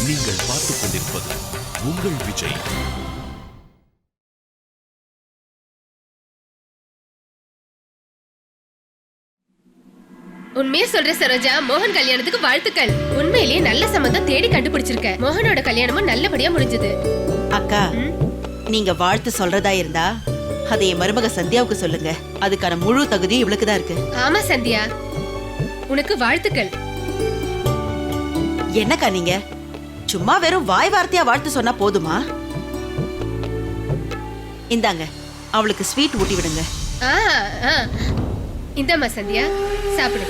நீங்கள் பார்த்துக் கொண்டிருப்பது உங்கள் விஜய். உண்மையா சொல்ற சரோஜா, மோகன் கல்யாணத்துக்கு வாழ்த்துக்கள். உண்மையிலேயே நல்ல சம்பந்தம் தேடி கண்டுபிடிச்சிருக்க. மோகனோட கல்யாணமும் நல்லபடியா முடிஞ்சது. அக்கா, நீங்க வாழ்த்து சொல்றதா இருந்தா அதை என் மருமக சந்தியாவுக்கு சொல்லுங்க. அதுக்கான முழு தகுதியும் இவளுக்கு தான் இருக்கு. ஆமா சந்தியா, உனக்கு வாழ்த்துக்கள். என்னக்கா நீங்க சும்மா வெறும் வாய் வார்த்தையா வாழ்த்து சொன்னா போதுமா? இந்தாங்க, அவளுக்கு ஸ்வீட் ஊட்டி விடுங்க. இந்தாம்மா சந்தியா, சாப்பிடு.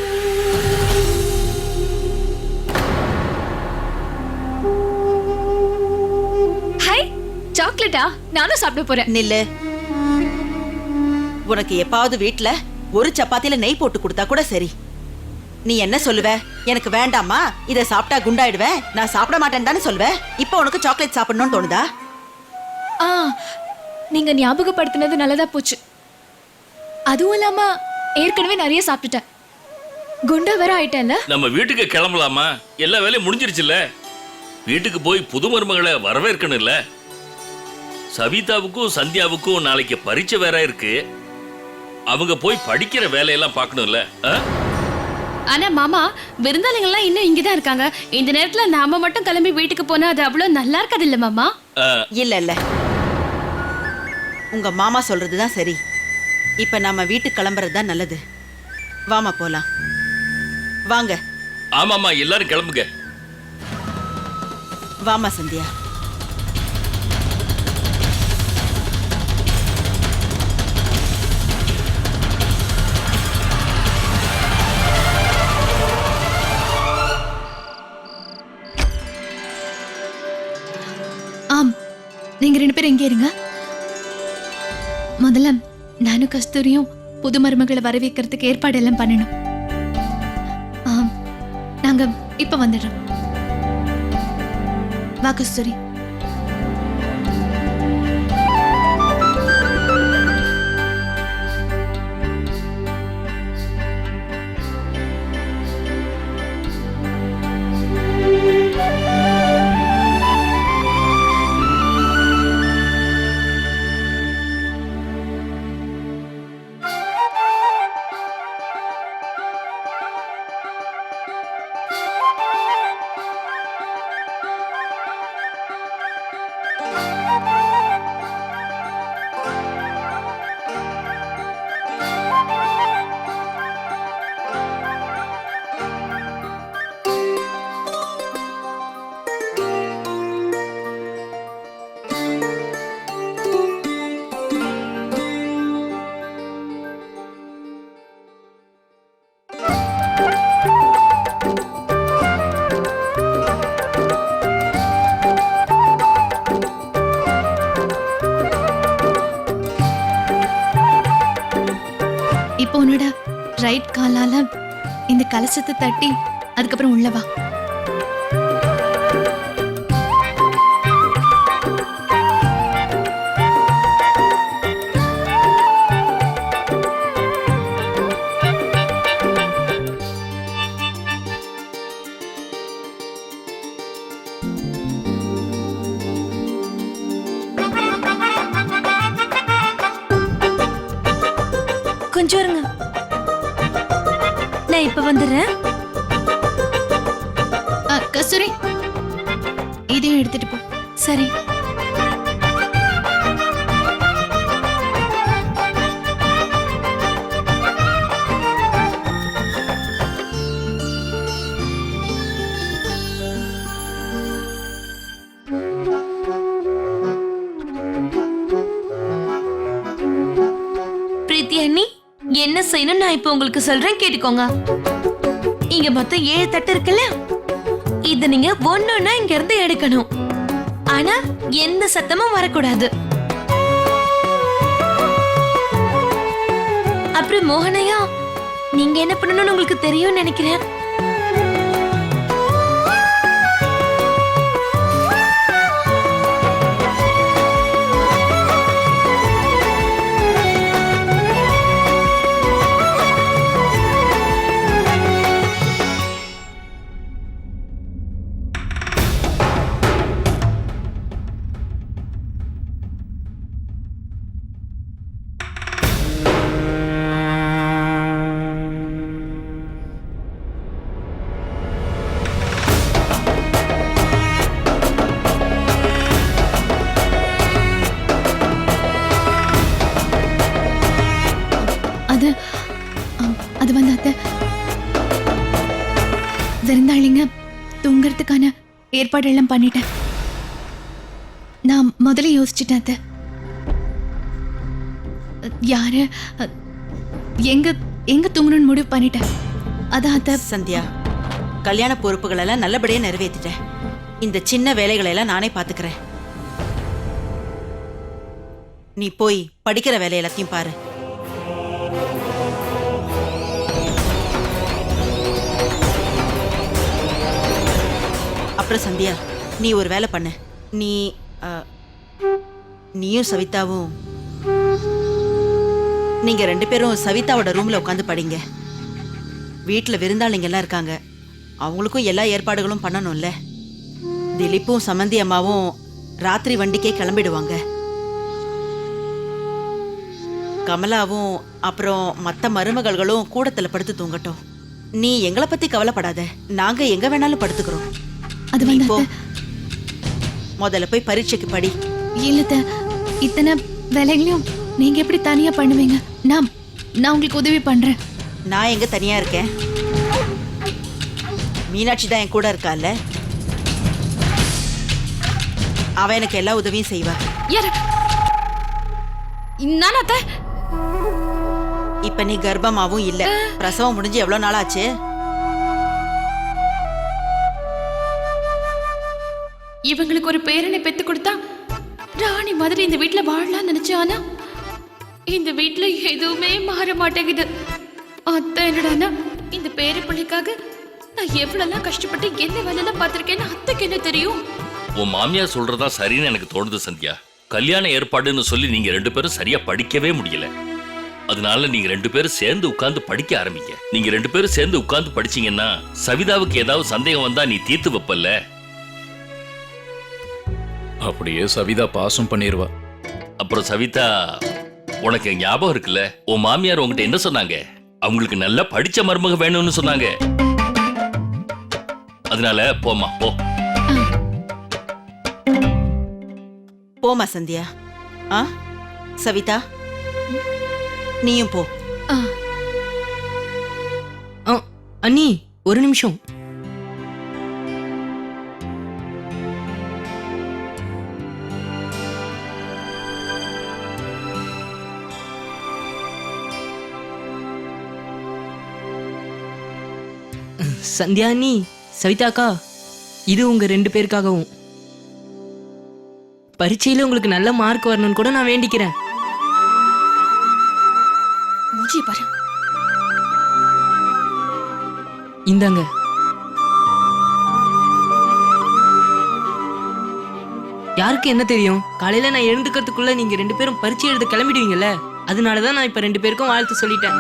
ஹாய், சாக்லேட்டா? நானும் சாப்பிட போறேன். நில்லு. உனக்கு எப்பாவது வீட்ல ஒரு சப்பாத்தில நெய் போட்டு கொடுத்தா கூட சரி. நீ என்ன சொல்லுவ? எனக்கு வேண்டாமா, இத சாப்பிட்டா குண்டாயிடுவேன், நான் சாப்பிட மாட்டேன்னு தானே சொல்லுவ. இப்போ உனக்கு சாக்லேட் சாப்பிடணும்னு தோணுதா? நீங்க ஞாபகப்படுத்தினது நல்லதா போச்சு. அதுவும் இல்லாம ஏற்கனவே நிறைய சாப்பிட்டுட்டேன். குண்டா வேற ஆயிட்டேன்ல. நம்ம வீட்டுக்கு கிளம்பலாமா? எல்லா வேலையும் முடிஞ்சிருச்சுல்ல. வீட்டுக்கு போய் புது மருமகளை வரவேற்கணும் இல்ல. சவிதாவுக்கும் சந்தியாவுக்கும் நாளைக்கு பரீட்சை வேற இருக்கு. அவங்க போய் படிக்கிற வேலையெல்லாம் பார்க்கணும்ல. ஆனா மாமா, விருந்தாளிகள்லாம் இன்னும் இங்கதான் இருக்காங்க. இந்த நேரத்துல நாம மட்டும் கிளம்பி வீட்டுக்கு போனா அது அவ்வளவு நல்லா இருக்காது இல்ல மாமா? இல்ல இல்ல, உங்க மாமா சொல்றதுதான் சரி. இப்ப நம்ம வீட்டுக்கு கிளம்புறது தான் நல்லது. வாமா போலாம். வாங்க. ஆமாமா, எல்லாரும் கிளம்புங்க. வாமா சந்தியா. ஆம், நீங்க 2 பேரும் எங்கே இருங்க. முதல்ல நானும் கஸ்தூரியும் புது மருமகளை வரவேற்கிறதுக்கு ஏற்பாடு எல்லாம் பண்ணணும். நாங்க இப்ப வந்துடுறோம். வா கஸ்தூரி. இப்போ உன்னோட ரைட் காலால இந்த கலசத்தை தட்டி அதுக்கப்புறம் உள்ள வா. கொஞ்சம் இருங்க, நான் இப்ப வந்துடுறேன். கஸ்தூரி, இதையும் எடுத்துட்டு போ. சரி. பிரீத்தி அண்ணி, என்ன செய்யணும் நான் இப்ப உங்களுக்கு சொல்றேன், கேட்டுக்கோங்க. இங்க மொத்தம் 7 தட்டு இருக்குல்ல, இத நீங்க ஒன்னொன்னா இங்க இருந்து எடுக்கணும். ஆனா எந்த சத்தமும் வரக்கூடாது. அப்புறம் மோகனையா, நீங்க என்ன பண்ணணும்னு உங்களுக்கு தெரியும்னு நினைக்கிறேன். அது வந்து அத்தை, விருந்தாளிங்க தூங்கறதுக்கான ஏற்பாடு எல்லாம் பண்ணிட்டேன். நான் முதல்ல யோசிச்சுட்டேன் அத்தை. யாரு எங்க எங்க தூங்கணும்னு முடிவு பண்ணிட்டேன். அதான் அத்தை. சந்தியா, கல்யாண பொறுப்புகள் எல்லாம் நல்லபடியா நிறைவேற்றிட்டேன். இந்த சின்ன வேலைகளை எல்லாம் நானே பாத்துக்கிறேன். நீ போய் படிக்கிற வேலை எல்லாத்தையும் பாரு. அப்புறம் சந்தியா, நீ ஒரு வேலை பண்ணு. நீயும் சவிதாவும் நீங்க 2 பேரும் சவிதாவோட ரூம்ல உட்காந்து படிங்க. வீட்டுல விருந்தாளிங்க எல்லாம் இருக்காங்க, அவங்களுக்கும் எல்லா ஏற்பாடுகளும் பண்ணணும்ல. திலீப்பும் சமந்தி அம்மாவும் ராத்திரி வண்டிக்கே கிளம்பிடுவாங்க. கமலாவும் அப்புறம் மத்த மருமகள்களும் கூடத்துல படுத்து தூங்கட்டும். நீ எங்களை பத்தி கவலைப்படாத, நாங்க எங்க வேணாலும் படுத்துக்கிறோம். அது நீ வந்து போ, அத்தை. முதல்ல போய் பரீட்சைக்கு படி. இல்ல, இத்தனை வேலைகளையும் நீங்க எப்படி தனியா பண்ணுவீங்க? நான் உங்களுக்கு உதவி பண்றேன். நான் எங்க தனியா இருக்கேன்? மீனாட்சி தான் என் கூட இருக்கால, அவ எனக்கு எல்லா உதவியும் செய்வா. யாரு? நான் அத்தை. இப்ப நீ கர்ப்பமாவும் இல்ல, பிரசவம் முடிஞ்சு எவ்வளவு நாள் ஆச்சு? இவங்களுக்கு ஒரு பேரனை பெத்து கொடுத்தா ராணி மாதிரி இந்த வீட்ல வாழலாம் நினைச்சேன். ஆனா இந்த வீட்ல எதுவுமே மாற மாட்டேங்குது. அத்தை என்னடானா, இந்த பேரு பிள்ளைக்காக நான் எவ்வளவு கஷ்டப்பட்டு என்ன வேலையெல்லாம் பார்த்திருக்கேன்னு அத்தைக்கு என்ன தெரியும்? உன் மாமியார் சொல்றதா சரின்னு எனக்கு தோணுது சந்தியா. கல்யாண ஏற்பாடுன்னு சொல்லி நீங்க 2 பேரும் சரியா படிக்கவே முடியல. அதனால நீங்க 2 பேரும் சேர்ந்து உட்கார்ந்து படிக்க ஆரம்பிங்க. நீங்க 2 பேரும் சேர்ந்து உட்கார்ந்து படிச்சீங்கன்னா சவிதாவுக்கு ஏதாவது சந்தேகம் வந்தா நீ தீர்த்து வைப்பல்ல. அப்படியே சவிதா பாசம் பண்ணிடுவா. அப்புறம் சவிதா, உனக்கு ஞாபகம் இருக்குல்ல, உன் மாமியார் உங்ககிட்ட என்ன சொன்னாங்க? அவங்களுக்கு நல்லா படிச்ச மருமக வேணும்னு சொன்னாங்க. அதனால போமா, போ. போமா சந்தியா. சவிதா, நீயும் போ. அண்ணி ஒரு நிமிஷம். சந்தியா அண்ணி, சவிதாக்கா, இது உங்க 2 பேருக்காகவும். பரீட்சையில உங்களுக்கு நல்ல மார்க் வரணும்னு கூட நான் வேண்டிக்கிறேன். மூஞ்சி பாரு. இந்தாங்க. யாருக்கு என்ன தெரியும், காலையில நான் எழுந்துக்கிறதுக்குள்ள நீங்க 2 பேரும் பரீட்சை எழுத கிளம்பிடுவீங்கல்ல, அதனாலதான் நான் இப்ப 2 பேருக்கும் வாழ்த்து சொல்லிட்டேன்.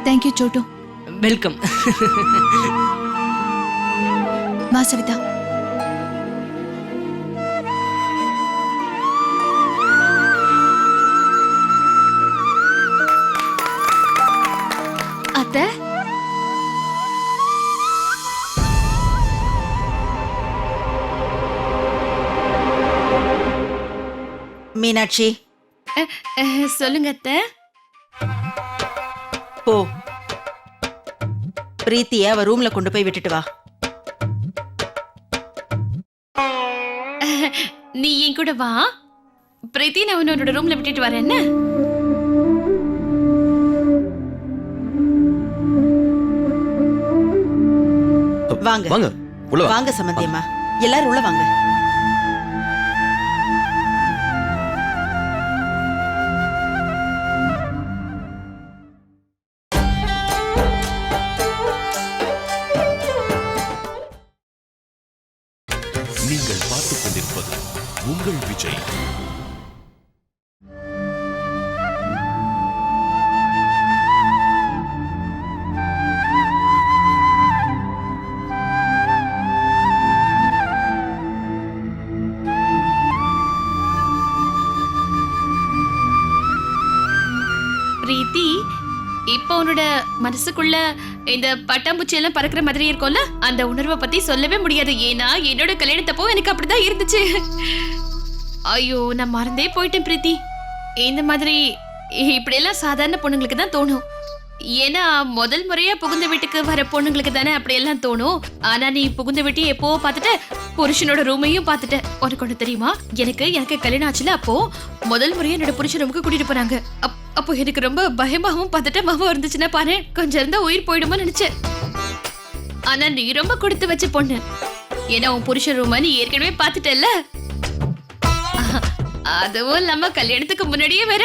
தேங்க்யூ சோட்டு. வெல்கம். வா சவிதா. அத்தை, மீனாட்சி, சொல்லுங்க அத்தை. போ, பிரீத்திய அவ ரூம்ல கொண்டு போய் விட்டுட்டு வா. நீ என் கூட வா. பிரீத்தி, நான் உன்னோட ரூம்ல விட்டுட்டு வரேன். என்ன? வாங்க வாங்க, உள்ள வாங்க. வாங்க சம்பந்தியம்மா, எல்லாரும் உள்ள வாங்க. நீங்கள் பார்த்துக் கொண்டிருப்பது உங்கள் விஜய். பிரீத்தி, இப்போ உன்னோட மனசுக்குள்ள இந்த பட்டாம்பூச்சி எல்லாம் பறக்கிற மாதிரி இருக்கும்ல, அந்த உணர்வை பத்தி சொல்லவே முடியாது. ஏன்னா என்னோட கல்யாணத்தப்போ எனக்கு அப்படிதான் இருந்துச்சு. ஐயோ, நான் மறந்தே போயிட்டேன் பிரீத்தி. இந்த மாதிரி இப்படியெல்லாம் சாதாரண பொண்ணுங்களுக்கு தான் தோணும். ஏன்னா முதல் முறையா புகுந்த வீட்டுக்கு வர பொண்ணுங்களுக்கு தானே அப்படியெல்லாம் தோணும். ஆனா நீ புகுந்த வீட்டையும் எப்போ பார்த்துட்ட, புருஷனோட ரூமையும் பார்த்துட்ட. உனக்கு ஒண்ணு தெரியுமா, எனக்கு கல்யாணம் ஆச்சுல, அப்போ முதல் முறையா என்னோட புருஷன் ரூமுக்கு கூட்டிட்டு போனாங்க. அப்போ எனக்கு ரொம்ப பயமாவும் பதட்டமாவும் இருந்துச்சுன்னா பாரு, கொஞ்சம் இருந்தா உயிர் போயிடுமோ நினைச்சேன். ஆனா நீ ரொம்ப கொடுத்து வச்ச பொண்ணு. ஏன்னா உன் புருஷன் ரூமா நீ ஏற்கனவே பார்த்துட்டல்ல. அதுவும் இல்லாம கல்யாணத்துக்கு முன்னாடியே வேற.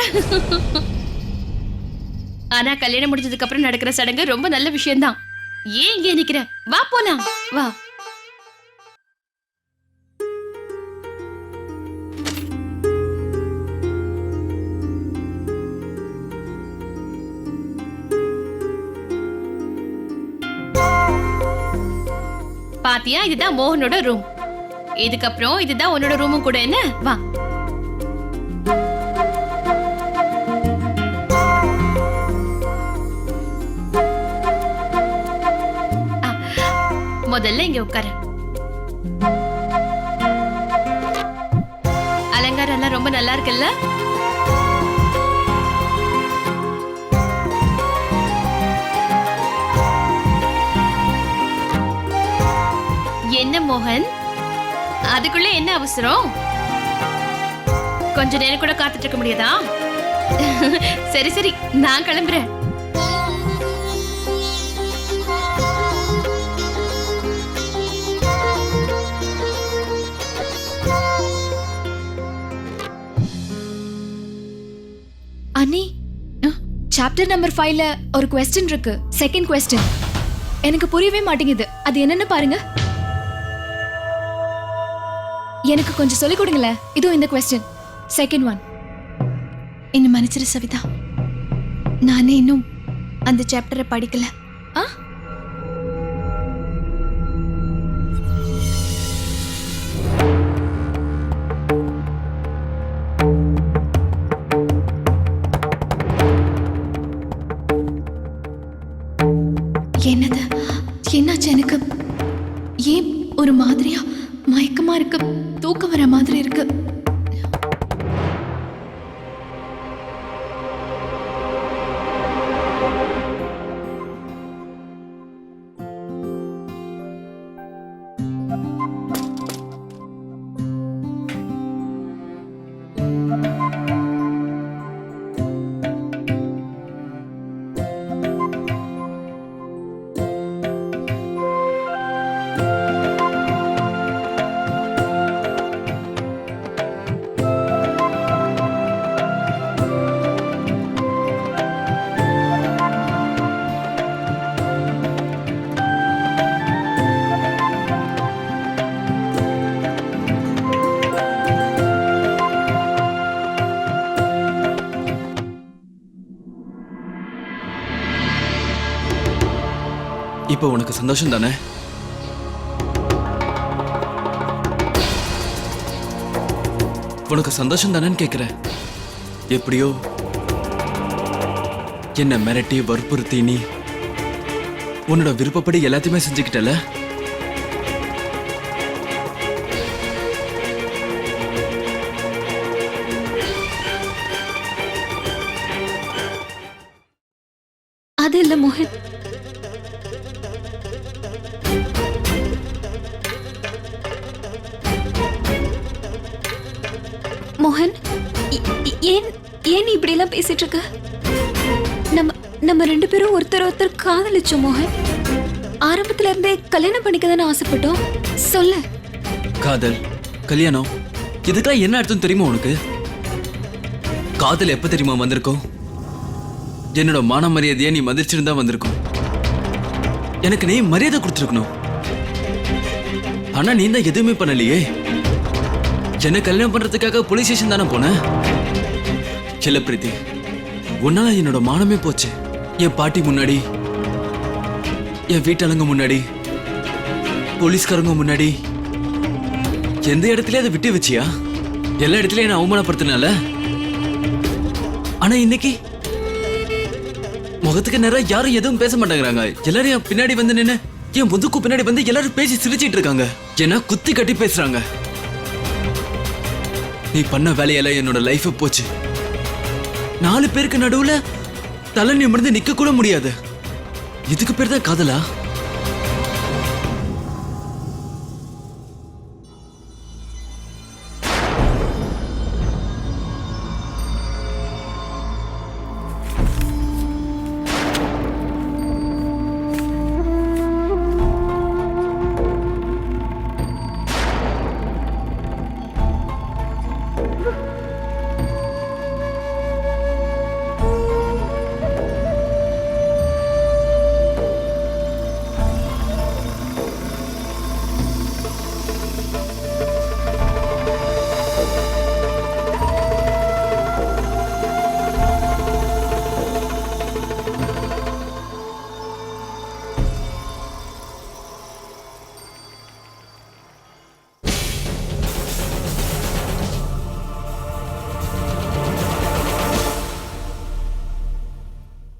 ஆனா கல்யாணம் முடிஞ்சதுக்கு அப்புறம் நடக்கிற சடங்கு ரொம்ப நல்ல விஷயம்தான். ஏன் இங்கே நிக்கிற, வா போலாம் வா. பாத்தியா, இதுதான் மோகனோட ரூம். இதுக்கப்புறம் இதுதான் உன்னோட ரூமும் கூட. என்ன, வா. முதல்ல இங்க உட்கார. அலங்காரம் எல்லாம் ரொம்ப நல்லா இருக்குல்ல? என்ன மோகன், அதுக்குள்ள என்ன அவசரம்? கொஞ்ச நேரம் கூட காத்துட்டு இருக்க முடியாதா? சரி சரி, நான் கிளம்புறேன். அண்ணி, சாப்டர் நம்பர் 5ல ஒரு क्वेश्चन இருக்கு. செகண்ட் क्वेश्चन எனக்கு புரியவே மாட்டேங்குது. அது என்னன்னு பாருங்க. எனக்கு கொஞ்சம் சொல்லி கொடுங்களேன். இதோ இந்த क्वेश्चन, செகண்ட் ஒன். என்ன மன்னிச்சிரு சவிதா, நானே இன்னும் அந்த சாப்டரை படிக்கல. என்னது, என்னாச்சு எனக்கு? ஏன் ஒரு மாதிரியா மயக்கமா இருக்கு, தூக்கம் வர மாதிரி இருக்கு. இப்போ உனக்கு சந்தோஷம் தானே? உனக்கு சந்தோஷம் தானேன்னு கேக்குறேன். எப்படியோ என்ன மிரட்டி வற்புறுத்தி நீ உன்னோட விருப்பப்படி எல்லாத்தையுமே செஞ்சுக்கிட்டல. அது இல்ல மோகன், மோகன், ஏன் ஏன் நீ இப்படி எல்லாம் பேசிட்டு இருக்க? நம்ம ரெண்டு பேரும் ஒருத்தர் காதலிச்சோம் மோகன். ஆரம்பத்துல இருந்தே கல்யாணம் பண்ணிக்க தானே ஆசைப்பட்டோம். சொல்ல. காதல், கல்யாணம், இதுக்கெல்லாம் என்ன அர்த்தம் தெரியுமா உனக்கு? காதல் எப்ப தெரியுமா வந்திருக்கும்? என்னோட மான மரியாதையை நீ மதிச்சிருந்தா வந்திருக்கும். எனக்கு நீ மரியாதை கொடுத்துருக்கணும். ஆனா நீ தான் எதுவுமே பண்ணலையே. என்ன கல்யாணம் பண்றதுக்காக போலீஸ் ஸ்டேஷன் தானே போன. செல்லப்பிரீத்தி, உன்னால என்னோட மானமே போச்சு. என் பாட்டி முன்னாடி, என் வீட்டாளுங்க முன்னாடி, போலீஸ்காரங்க முன்னாடி, எந்த இடத்துலயும் அதை விட்டு வச்சியா? எல்லா இடத்துலயும் என்ன அவமானப்படுத்தினால. ஆனா இன்னைக்கு முகத்துக்கு நேரம் யாரும் எதுவும் பேச மாட்டேங்கிறாங்க. எல்லாரும் என் பின்னாடி வந்து நின்னு, என் முதுக்கு பின்னாடி வந்து எல்லாரும் பேசி சிரிச்சிட்டு இருக்காங்க. ஏன்னா குத்தி கட்டி பேசுறாங்க. நீ பண்ண வேலையால என்னோட லைஃப் போச்சு. 4 பேருக்கு நடுவுல தலை நிமிர்ந்து நிக்க கூட முடியாது. இதுக்கு பேர் தான் காதலா?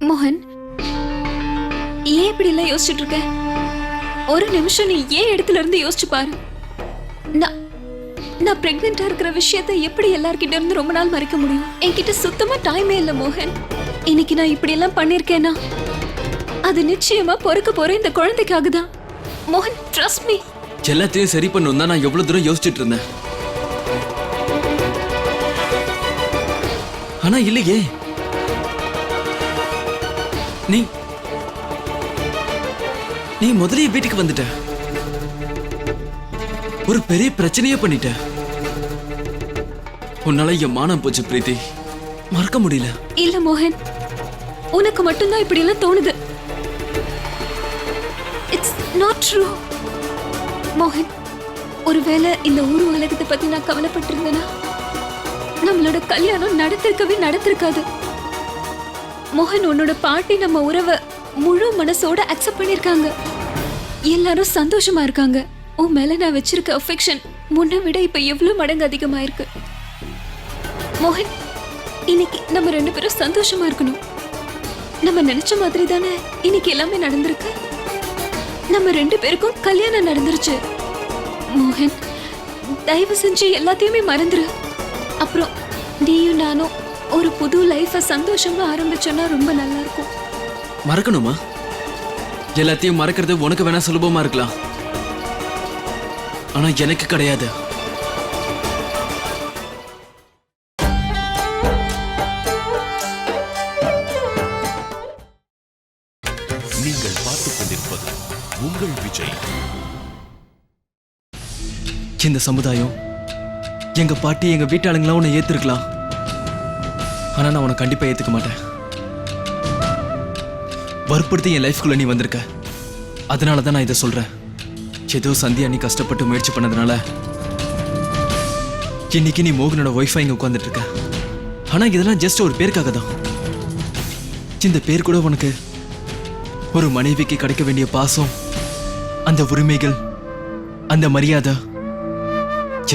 மோகன், ஏன் இப்படி எல்லாம் யோசிச்சுட்டு இருக்க? ஒரு நிமிஷம் நீ ஏன் இடத்துல இருந்து யோசிச்சு பாரு. நான் பிரெக்னெண்டா இருக்கிற விஷயத்தை எப்படி எல்லார்கிட்ட இருந்து ரொம்ப நாள் மறைக்க முடியும்? என்கிட்ட சுத்தமா டைமே இல்லை மோகன். இன்னைக்கு நான் இப்படி எல்லாம் பண்ணிருக்கேன்னா அது நிச்சயமா பொறுக்க போற இந்த குழந்தைக்காக தான். மோகன், ட்ரஸ்ட் மீ. எல்லாத்தையும் சரி பண்ணணும் தான் நான் எவ்வளவு தூரம் யோசிச்சுட்டு இருந்தேன். ஆனா இல்லையே, நீ முதலிய வீட்டுக்கு வந்துட்ட, ஒரு பெரிய பிரச்சனையே பண்ணிட்ட. உன்னால என் மானம் போச்சு பிரீத்தி, மறக்க முடியல. இல்ல மோகன், உனக்கு மட்டும்தான் இப்படி எல்லாம் தோணுது. It's not true. மோகன், ஒருவேளை இந்த ஊர் உலகத்தை பத்தி நான் கவலைப்பட்டிருந்தேனா நம்மளோட கல்யாணம் நடந்திருக்காது. மோகன், உன்னோட பாட்டி நம்ம உறவை முழு மனசோட அக்செப்ட் பண்ணிருக்காங்க. எல்லாரும் சந்தோஷமா இருக்காங்க. உன் மேல நான் வச்சிருக்க அஃபெக்ஷன் முன்ன விட இப்ப எவ்வளவு மடங்கு அதிகமாயிருக்கு. மோகன், இன்னைக்கு நம்ம 2 பேரும் சந்தோஷமா இருக்கணும். நம்ம நினைச்ச மாதிரி தானே இன்னைக்கு எல்லாமே நடந்திருக்கு. நம்ம 2 பேருக்கும் கல்யாணம் நடந்துருச்சு. மோகன், தயவு செஞ்சு எல்லாத்தையுமே மறந்துரு. அப்புறம் நீயும் நானும் ஒரு புது லைஃப சந்தோஷமா ஆரம்பிச்சோன்னா ரொம்ப நல்லா இருக்கும். மறக்கணுமா? எல்லாத்தையும் மறக்கிறது உனக்கு வேணா சுலபமா இருக்கலாம், ஆனா எனக்கு கிடையாது. நீங்கள் பார்த்துக் கொண்டிருப்பது உங்கள் விஜய். இந்த சமுதாயம், எங்க பாட்டி, எங்க வீட்டாளுங்களாம் உன்னை ஏத்திருக்கலாம், ஆனா நான் உன்னை கண்டிப்பா ஏத்துக்க மாட்டேன். வற்புறுத்தி என் லைஃப்குள்ள நீ வந்திருக்க, அதனாலதான் நான் இதை சொல்றேன். ஏதோ சந்தியா நீ கஷ்டப்பட்டு முயற்சி பண்ணதுனால இன்னைக்கு நீ மோகனோட ஒய்ஃபா இங்க உட்கார்ந்துட்டு இருக்க. ஆனா இதெல்லாம் ஜஸ்ட் ஒரு பேருக்காக தான். இந்த பேர் கூட உனக்கு ஒரு மனைவிக்கு கிடைக்க வேண்டிய பாசம், அந்த உரிமைகள், அந்த மரியாதை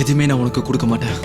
எதுவுமே நான் உனக்கு கொடுக்க மாட்டேன்.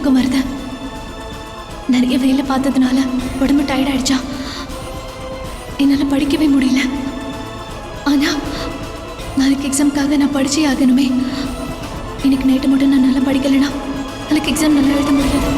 ஞாபகம் வருது. நிறைய வேலை பார்த்ததுனால உடம்பு டயர்ட் ஆயிடுச்சா, என்னால் படிக்கவே முடியல. ஆனா நாளைக்கு எக்ஸாம்க்காக நான் படிச்சே ஆகணுமே. இன்னைக்கு நைட்டு மட்டும் நான் நல்லா படிக்கலைன்னா நாளைக்கு எக்ஸாம் நல்லா எழுத முடியாது.